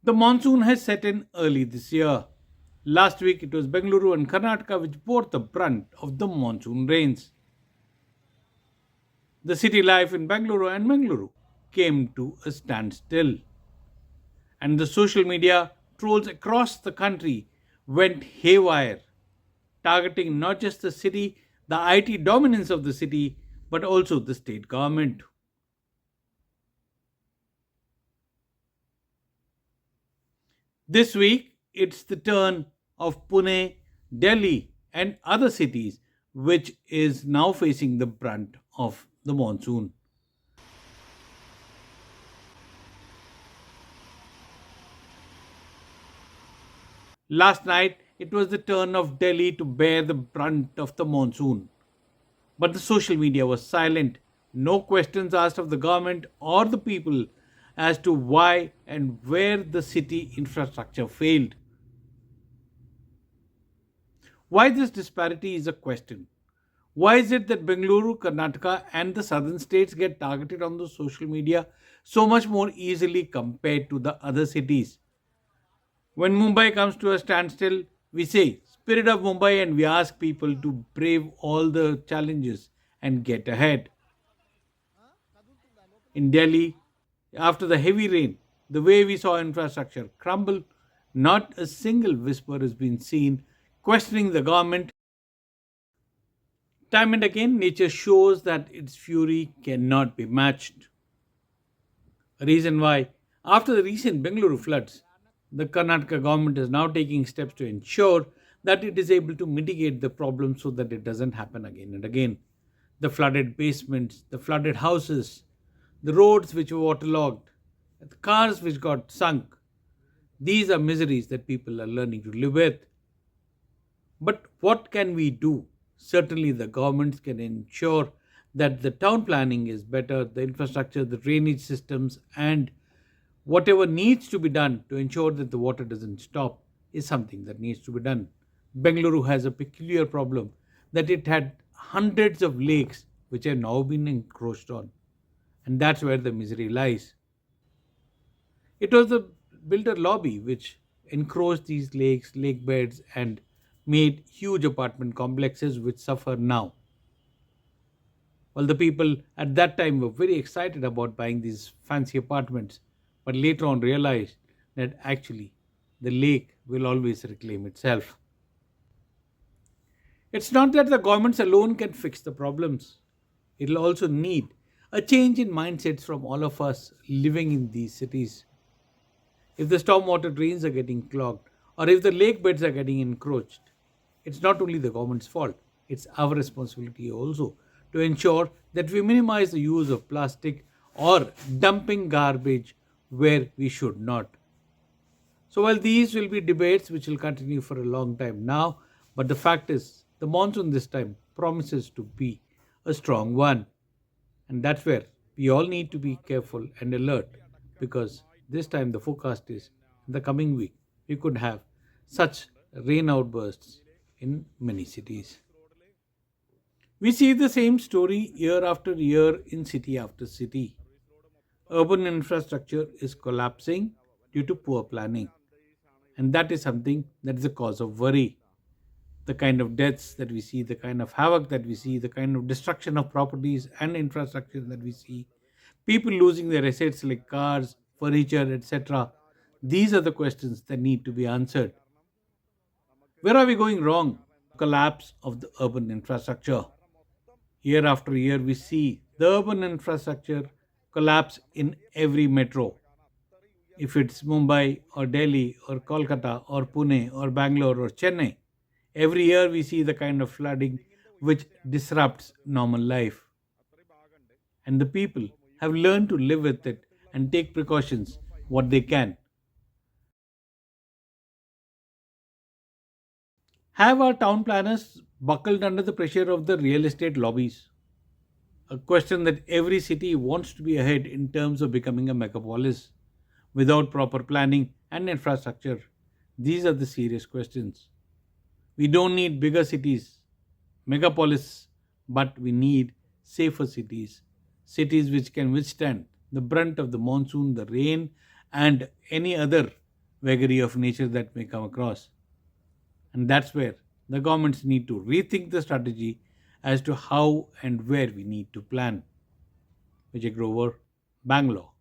The monsoon has set in early this year. Last week it was Bengaluru and Karnataka which bore the brunt of the monsoon rains. The city life in Bengaluru and Mangaluru came to a standstill, and the social media trolls across the country went haywire, targeting not just the city, the IT dominance of the city, but also the state government. This week, it's the turn of Pune, Delhi, and other cities, which is now facing the brunt of the monsoon. Last night, it was the turn of Delhi to bear the brunt of the monsoon. But the social media was silent. No questions asked of the government or the people as to why and where the city infrastructure failed. Why this disparity is a question. Why is it that Bengaluru, Karnataka, and the southern states get targeted on the social media so much more easily compared to the other cities? When Mumbai comes to a standstill, we say, Spirit of Mumbai, and we ask people to brave all the challenges and get ahead. In Delhi, after the heavy rain, the way we saw infrastructure crumble, not a single whisper has been seen questioning the government. Time and again, nature shows that its fury cannot be matched. A reason why, after the recent Bengaluru floods, the Karnataka government is now taking steps to ensure that it is able to mitigate the problem so that it doesn't happen again and again. The flooded basements, the flooded houses, the roads which were waterlogged, the cars which got sunk. These are miseries that people are learning to live with. But what can we do? Certainly, the governments can ensure that the town planning is better, the infrastructure, the drainage systems, and whatever needs to be done to ensure that the water doesn't stop is something that needs to be done. Bengaluru has a peculiar problem that it had hundreds of lakes which have now been encroached on, and that's where the misery lies. It was the builder lobby which encroached these lakes, lake beds, and made huge apartment complexes which suffer now. Well, the people at that time were very excited about buying these fancy apartments, but later on realized that actually the lake will always reclaim itself. It's not that the governments alone can fix the problems. It'll also need a change in mindsets from all of us living in these cities. If the stormwater drains are getting clogged or if the lake beds are getting encroached, it's not only the government's fault, it's our responsibility also to ensure that we minimize the use of plastic or dumping garbage where we should not. So, while these will be debates which will continue for a long time now, but the fact is, the monsoon this time promises to be a strong one. And that's where we all need to be careful and alert because this time the forecast is in the coming week we could have such rain outbursts in many cities. We see the same story year after year in city after city. Urban infrastructure is collapsing due to poor planning, and that is something that is a cause of worry. The kind of deaths that we see, the kind of havoc that we see, the kind of destruction of properties and infrastructure that we see, people losing their assets like cars, furniture, etc. These are the questions that need to be answered. Where are we going wrong? Collapse of the urban infrastructure. Year after year, we see the urban infrastructure collapse in every metro. If it's Mumbai or Delhi or Kolkata or Pune or Bangalore or Chennai, every year we see the kind of flooding which disrupts normal life. And the people have learned to live with it and take precautions what they can. Have our town planners buckled under the pressure of the real estate lobbies? A question that every city wants to be ahead in terms of becoming a megapolis without proper planning and infrastructure. These are the serious questions. We don't need bigger cities, megapolis, but we need safer cities, cities which can withstand the brunt of the monsoon, the rain, and any other vagary of nature that may come across. And that's where the governments need to rethink the strategy as to how and where we need to plan. Vijay Grover, Bangalore.